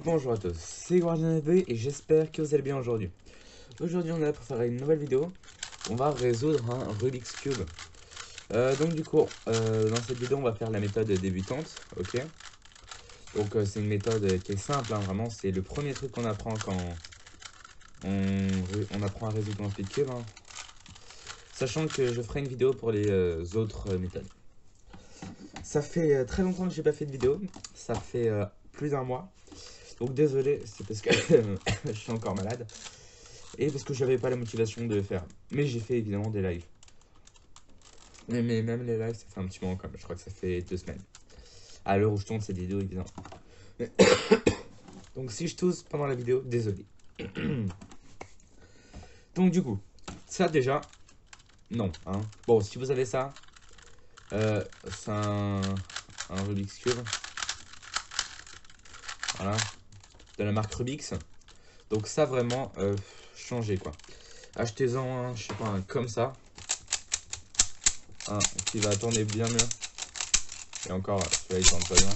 bonjour à tous, c'est GuardianFB et j'espère que vous allez bien aujourd'hui. Aujourd'hui on est là pour faire une nouvelle vidéo. On va résoudre un Rubik's Cube. Donc du coup, dans cette vidéo on va faire la méthode débutante, ok. Donc c'est une méthode qui est simple, hein, vraiment c'est le premier truc qu'on apprend quand on apprend à résoudre un Rubik's Cube. Hein. Sachant que je ferai une vidéo pour les autres méthodes. Ça fait très longtemps que j'ai pas fait de vidéo, ça fait plus d'1 mois. Donc désolé, c'est parce que je suis encore malade. Et parce que j'avais pas la motivation de le faire. Mais j'ai fait évidemment des lives. Mais même les lives, ça fait un petit moment quand même. Je crois que ça fait 2 semaines. À l'heure où je tourne cette vidéo, évidemment. Donc si je tousse pendant la vidéo, désolé. Donc du coup, ça déjà, non. Hein. Bon, si vous avez ça, c'est un Rubik's Cube. Voilà. De la marque Rubik's. Donc ça vraiment, changez quoi. Achetez-en un, je sais pas, un comme ça. Un qui va tourner bien mieux. Et encore, celui-là il tourne pas bien.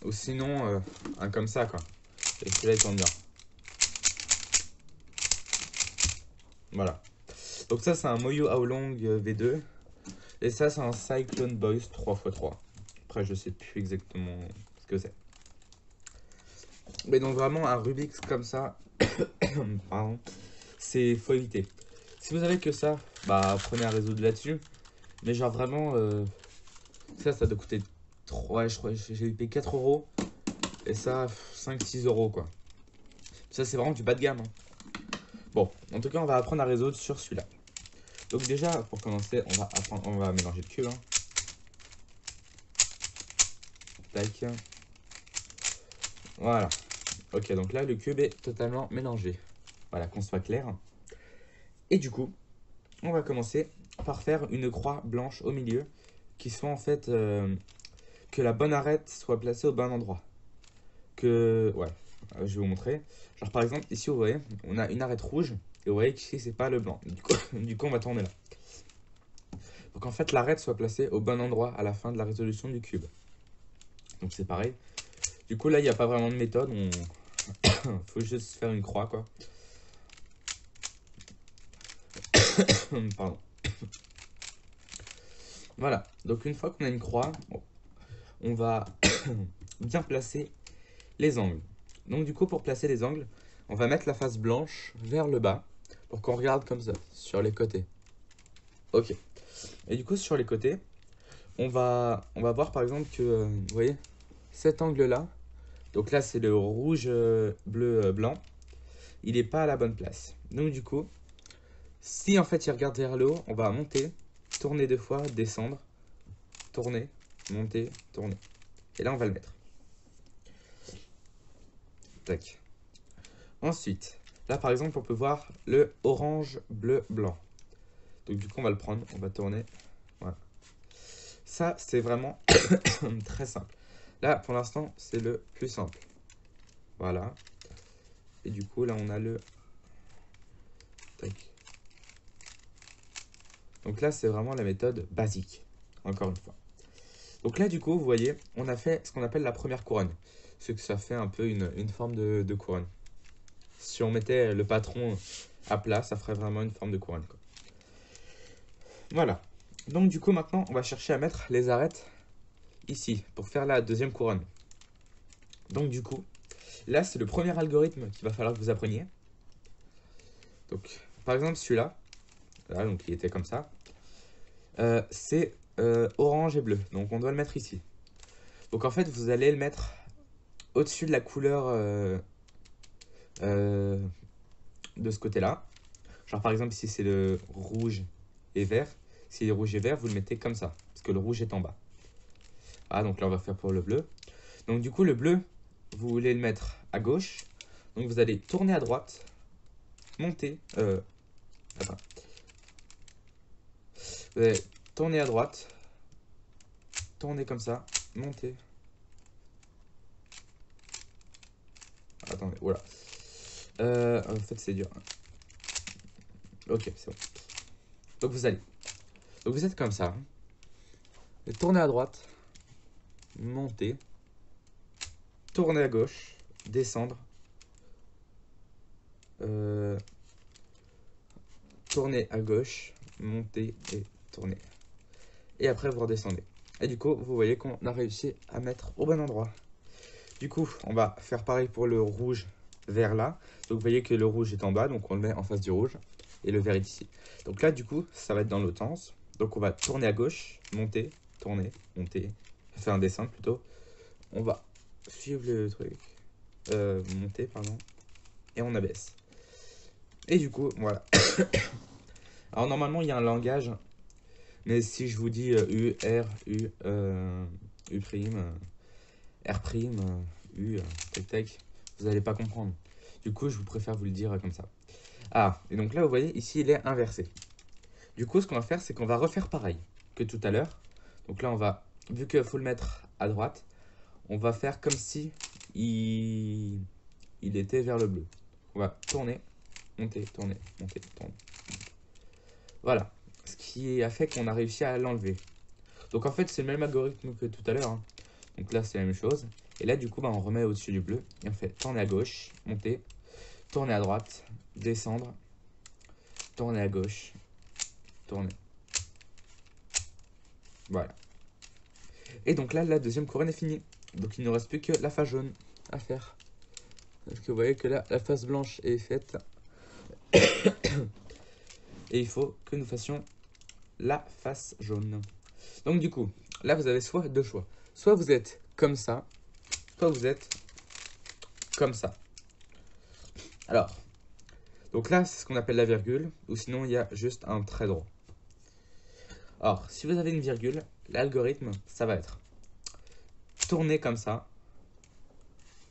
Ou sinon, un comme ça quoi. Et celui-là il tourne bien. Voilà. Donc ça c'est un Moyo Aolong V2. Et ça c'est un Cyclone Boys 3x3. Après je sais plus exactement ce que c'est. Mais donc vraiment un Rubik's comme ça. Pardon. C'est faut éviter. Si vous avez que ça, bah prenez à résoudre là-dessus. Mais genre vraiment, ça doit coûter 3, ouais, je crois, j'ai payé 4 euros. Et ça, 5-6 euros quoi. Ça c'est vraiment du bas de gamme. Hein. Bon, en tout cas on va apprendre à résoudre sur celui-là. Donc déjà, pour commencer, on va mélanger le cube. Hein. Tac. Voilà. Ok, donc là le cube est totalement mélangé. Voilà, qu'on soit clair. Et du coup, on va commencer par faire une croix blanche au milieu. Qui soit en fait... que la bonne arête soit placée au bon endroit. Ouais, je vais vous montrer. Genre par exemple, ici vous voyez, on a une arête rouge. Et vous voyez qu'ici c'est pas le blanc. Du coup on va tourner là. Pour qu'en fait l'arête soit placée au bon endroit à la fin de la résolution du cube. Donc c'est pareil. Du coup là il n'y a pas vraiment de méthode. Faut juste faire une croix quoi. Pardon. Voilà, donc une fois qu'on a une croix, on va bien placer les angles. Donc du coup pour placer les angles, on va mettre la face blanche vers le bas pour qu'on regarde comme ça, sur les côtés. Ok. Et du coup sur les côtés, on va voir par exemple que, vous voyez, cet angle-là, donc là c'est le rouge, bleu, blanc, il n'est pas à la bonne place. Donc du coup, si en fait il regarde vers le haut, on va monter, tourner 2 fois, descendre, tourner, monter, tourner. Et là on va le mettre. Tac. Ensuite, là par exemple on peut voir le orange, bleu, blanc. Donc du coup on va le prendre, on va tourner. Voilà. Ça c'est vraiment très simple. Là pour l'instant c'est le plus simple. Voilà. Et du coup là on a le... Tac. Donc là c'est vraiment la méthode basique. Encore une fois. Donc là du coup vous voyez on a fait ce qu'on appelle la première couronne. Ce que ça fait un peu une forme de couronne. Si on mettait le patron à plat ça ferait vraiment une forme de couronne quoi. Voilà. Donc du coup maintenant on va chercher à mettre les arêtes ici pour faire la deuxième couronne. Donc du coup là c'est le premier algorithme qu'il va falloir que vous appreniez. Donc par exemple celui-là, là donc il était comme ça, c'est orange et bleu, donc on doit le mettre ici. Donc en fait vous allez le mettre au-dessus de la couleur de ce côté-là. Genre par exemple ici c'est le rouge et vert. Si le rouge et vert vous le mettez comme ça, parce que le rouge est en bas. Ah donc là on va faire pour le bleu. Donc du coup le bleu, vous voulez le mettre à gauche. Donc vous allez tourner à droite, monter, attends. Vous allez tourner à droite, tourner comme ça, monter. Attendez, voilà. En fait c'est dur. Ok, c'est bon. Donc vous êtes comme ça. Et tournez à droite, montez. tourner à gauche, descendre, euh, tourner à gauche, monter et tourner. Et après, vous redescendez. Et du coup, vous voyez qu'on a réussi à mettre au bon endroit. Du coup, on va faire pareil pour le rouge vers là. Donc, vous voyez que le rouge est en bas, donc on le met en face du rouge. Et le vert est ici. Donc là, du coup, ça va être dans l'autre sens. Donc, on va tourner à gauche, monter, tourner, monter. Faire un dessin plutôt. On va suivre le truc. Monter, pardon. Et on abaisse. Et du coup, voilà. Alors, normalement, il y a un langage. Mais si je vous dis U, R, U, U', R', U, tac, tac, vous n'allez pas comprendre. Du coup, je vous préfère vous le dire comme ça. Ah, et donc là, vous voyez, ici, il est inversé. Du coup, ce qu'on va faire, c'est qu'on va refaire pareil que tout à l'heure. Donc là, on va, vu qu'il faut le mettre à droite, on va faire comme si il était vers le bleu. On va tourner, monter, tourner, monter, tourner. Voilà. Ce qui a fait qu'on a réussi à l'enlever. Donc en fait, c'est le même algorithme que tout à l'heure, hein. Donc là, c'est la même chose. Et là, du coup, bah, on remet au-dessus du bleu. Et on fait tourner à gauche, monter, tourner à droite, descendre, tourner à gauche, tourner. Voilà. Et donc là, la deuxième couronne est finie. Donc il ne nous reste plus que la face jaune à faire. Parce que vous voyez que là, la face blanche est faite. Et il faut que nous fassions la face jaune. Donc du coup, là, vous avez soit deux choix. Soit vous êtes comme ça, soit vous êtes comme ça. Alors, donc là, c'est ce qu'on appelle la virgule, ou sinon il y a juste un trait droit. Alors, si vous avez une virgule, l'algorithme, ça va être tourner comme ça.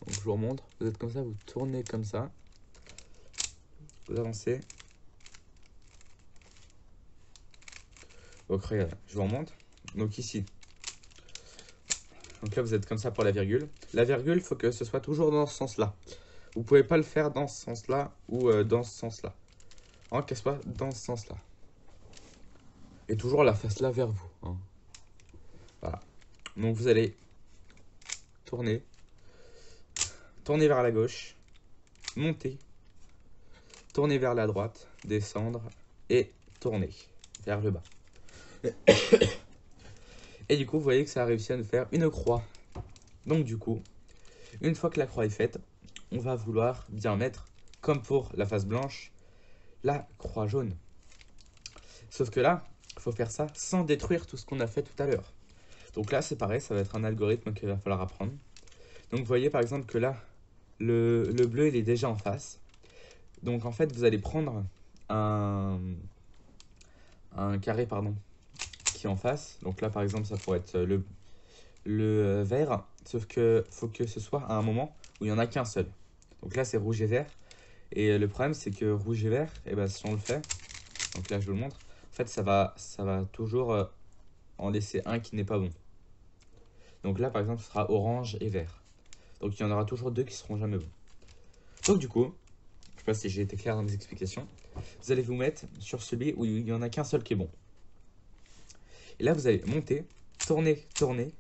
Donc, je vous remontre, vous êtes comme ça, vous tournez comme ça. Vous avancez. Donc, regardez, je vous remonte. Donc ici. Donc là, vous êtes comme ça pour la virgule. La virgule, il faut que ce soit toujours dans ce sens-là. Vous pouvez pas le faire dans ce sens-là ou dans ce sens-là. Qu'elle soit dans ce sens-là. Et toujours la face là vers vous, hein. Voilà. Donc vous allez tourner. Tourner vers la gauche. Monter. Tourner vers la droite. Descendre. Et tourner vers le bas. Et du coup, vous voyez que ça a réussi à nous faire une croix. Donc du coup, une fois que la croix est faite, on va vouloir bien mettre, comme pour la face blanche, la croix jaune. Sauf que là, il faut faire ça sans détruire tout ce qu'on a fait tout à l'heure. Donc là, c'est pareil, ça va être un algorithme qu'il va falloir apprendre. Donc vous voyez par exemple que là, le bleu, il est déjà en face. Donc en fait, vous allez prendre un carré, pardon, qui est en face. Donc là, par exemple, ça pourrait être le vert, sauf que faut que ce soit à un moment où il n'y en a qu'un seul. Donc là, c'est rouge et vert. Et le problème, c'est que rouge et vert, et ben, si on le fait, donc là, je vous le montre, en fait, ça va toujours en laisser un qui n'est pas bon. Donc là, par exemple, ce sera orange et vert. Donc il y en aura toujours deux qui seront jamais bons. Donc du coup, je sais pas si j'ai été clair dans mes explications, vous allez vous mettre sur celui où il n'y en a qu'un seul qui est bon. Et là, vous allez monter, tourner, tourner,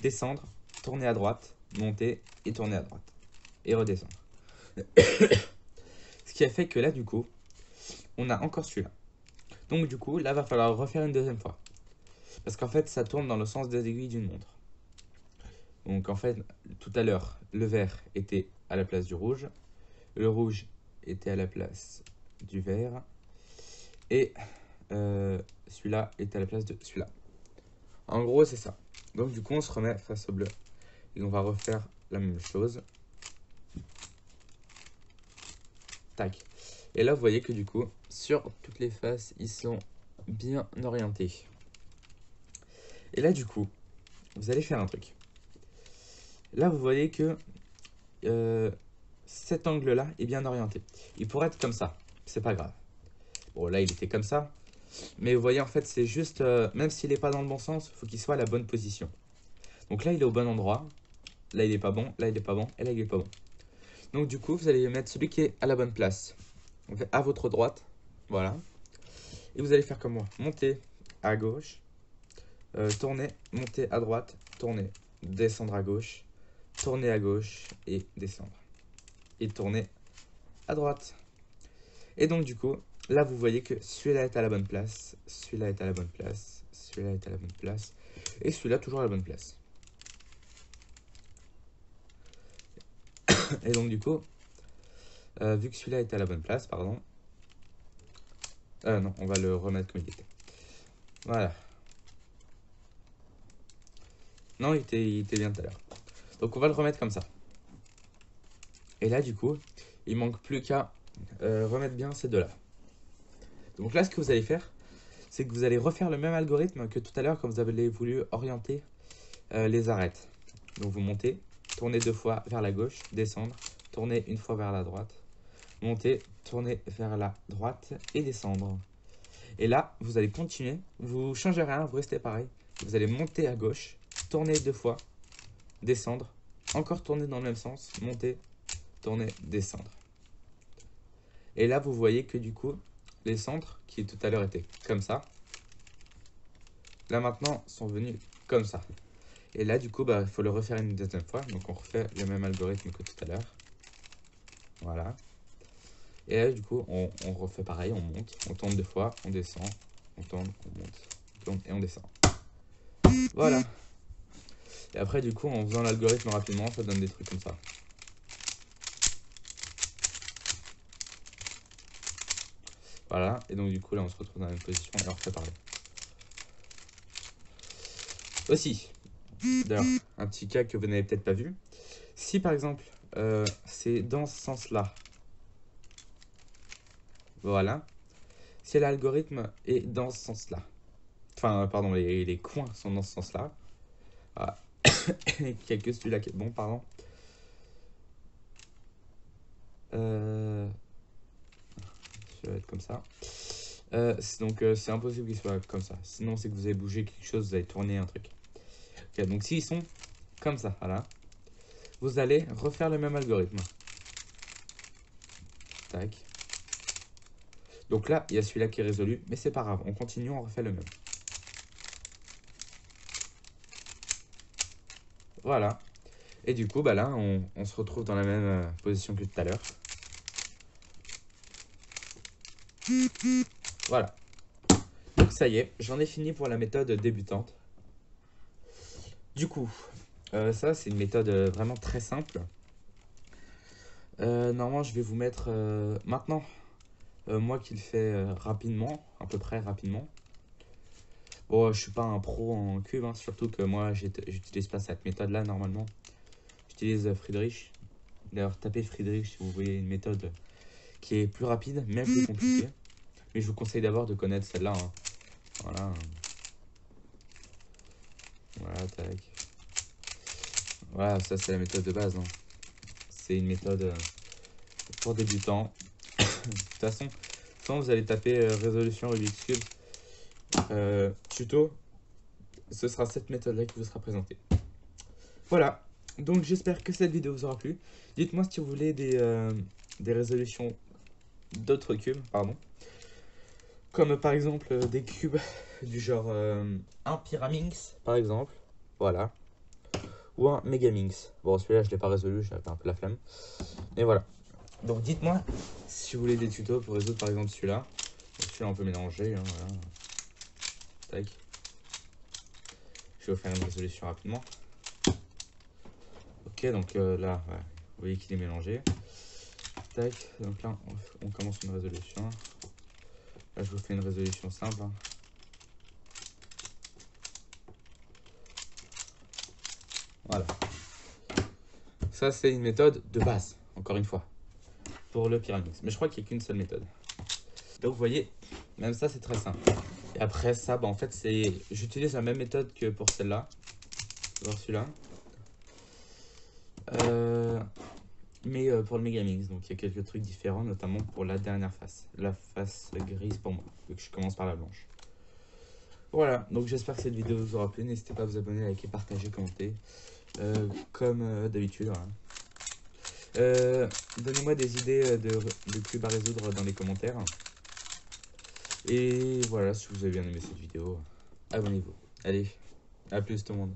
descendre, tourner à droite, monter et tourner à droite. Et redescendre. Ce qui a fait que là, du coup, on a encore celui-là. Donc du coup, là, va falloir refaire une deuxième fois. Parce qu'en fait, ça tourne dans le sens des aiguilles d'une montre. Donc en fait, tout à l'heure, le vert était à la place du rouge. Le rouge était à la place du vert. Et celui-là était à la place de celui-là. En gros, c'est ça. Donc du coup, on se remet face au bleu. Et on va refaire la même chose. Tac. Et là, vous voyez que du coup, sur toutes les faces, ils sont bien orientés. Et là, du coup, vous allez faire un truc. Là, vous voyez que cet angle-là est bien orienté. Il pourrait être comme ça. C'est pas grave. Bon, là, il était comme ça. Mais vous voyez, en fait, c'est juste, même s'il n'est pas dans le bon sens, il faut qu'il soit à la bonne position. Donc là, il est au bon endroit. Là, il n'est pas bon. Là, il n'est pas bon. Et là, il n'est pas bon. Donc du coup, vous allez mettre celui qui est à la bonne place. On fait à votre droite. Voilà. Et vous allez faire comme moi. Monter à gauche. Tourner. Monter à droite. Tourner. Descendre à gauche. tourner à gauche et descendre. Et tourner à droite. Et donc du coup, là vous voyez que celui-là est à la bonne place, celui-là est à la bonne place, celui-là est à la bonne place, et celui-là toujours à la bonne place. Et donc du coup, vu que celui-là est à la bonne place, pardon, non, on va le remettre comme il était. Voilà. Non, il était bien tout à l'heure. Donc on va le remettre comme ça. Et là du coup, il manque plus qu'à remettre bien ces deux-là. Donc là, ce que vous allez faire, c'est que vous allez refaire le même algorithme que tout à l'heure quand vous avez voulu orienter les arêtes. Donc vous montez, tournez 2 fois vers la gauche, descendre, tournez 1 fois vers la droite, monter, tourner vers la droite et descendre. Et là, vous allez continuer, vous changez rien, vous restez pareil. Vous allez monter à gauche, tourner 2 fois, descendre, encore tourner dans le même sens, monter, tourner, descendre. Et là, vous voyez que du coup, les centres qui tout à l'heure étaient comme ça, là maintenant sont venus comme ça. Et là, du coup, il faut le refaire une deuxième fois. Donc, on refait le même algorithme que tout à l'heure. Voilà. Et là, du coup, on refait pareil. On monte, on tourne 2 fois, on descend, on tourne, on monte, on tourne et on descend. Voilà. Et après, du coup, en faisant l'algorithme rapidement, ça donne des trucs comme ça. Voilà. Et donc, du coup, là, on se retrouve dans la même position et on refait pareil. Aussi, d'ailleurs, un petit cas que vous n'avez peut-être pas vu. Si, par exemple, c'est dans ce sens-là, voilà. Si l'algorithme est dans ce sens-là, enfin, pardon, les coins sont dans ce sens-là. Voilà. Quelques celui-là qui est bon, pardon. Ça va être comme ça. Donc, c'est impossible qu'il soit comme ça. Sinon, c'est que vous avez bougé quelque chose, vous avez tourné un truc. Okay, donc, s'ils sont comme ça, voilà, vous allez refaire le même algorithme. Tac. Donc là, il y a celui-là qui est résolu, mais c'est pas grave. On continue, on refait le même. Voilà. Et du coup, là, on se retrouve dans la même position que tout à l'heure. Voilà. Donc ça y est, j'en ai fini pour la méthode débutante. Du coup, ça, c'est une méthode vraiment très simple. Normalement, je vais vous mettre maintenant, moi qui le fais rapidement, à peu près rapidement. Bon, je suis pas un pro en cube, hein, surtout que moi, j'utilise pas cette méthode-là normalement. J'utilise Friedrich. D'ailleurs, tapez Friedrich si vous voulez une méthode qui est plus rapide, mais plus compliquée. Mais je vous conseille d'abord de connaître celle-là. Hein. Voilà. Voilà, tac. Voilà, ça c'est la méthode de base. Hein. C'est une méthode pour débutants. De toute façon, quand vous allez taper résolution Rubik's Cube tuto, ce sera cette méthode-là qui vous sera présentée. Voilà. Donc j'espère que cette vidéo vous aura plu. Dites-moi si vous voulez des résolutions d'autres cubes, pardon. Comme par exemple des cubes du genre un Pyraminx, par exemple. Voilà. Ou un Megaminx. Bon, celui-là, je ne l'ai pas résolu, j'avais un peu la flemme. Mais voilà. Donc dites-moi si vous voulez des tutos pour résoudre par exemple celui-là. Celui-là, on peut mélanger. Hein, voilà. Tac. Je vais vous faire une résolution rapidement. Ok, donc là, ouais, vous voyez qu'il est mélangé. Tac, donc là, on commence une résolution. Là, je vous fais une résolution simple. Hein. Voilà. Ça, c'est une méthode de base, encore une fois, pour le Pyraminx. Mais je crois qu'il n'y a qu'une seule méthode. Donc, vous voyez, même ça, c'est très simple. Et après ça, en fait, j'utilise la même méthode que pour celle-là. Pour celui-là. Mais pour le Megaminx, donc il y a quelques trucs différents, notamment pour la dernière face. La face grise pour moi, vu que je commence par la blanche. Voilà, donc j'espère que cette vidéo vous aura plu. N'hésitez pas à vous abonner, liker, partager, commenter. Comme d'habitude. Voilà. Donnez-moi des idées de cubes à résoudre dans les commentaires. Et voilà, si vous avez bien aimé cette vidéo, abonnez-vous. Allez, à plus tout le monde.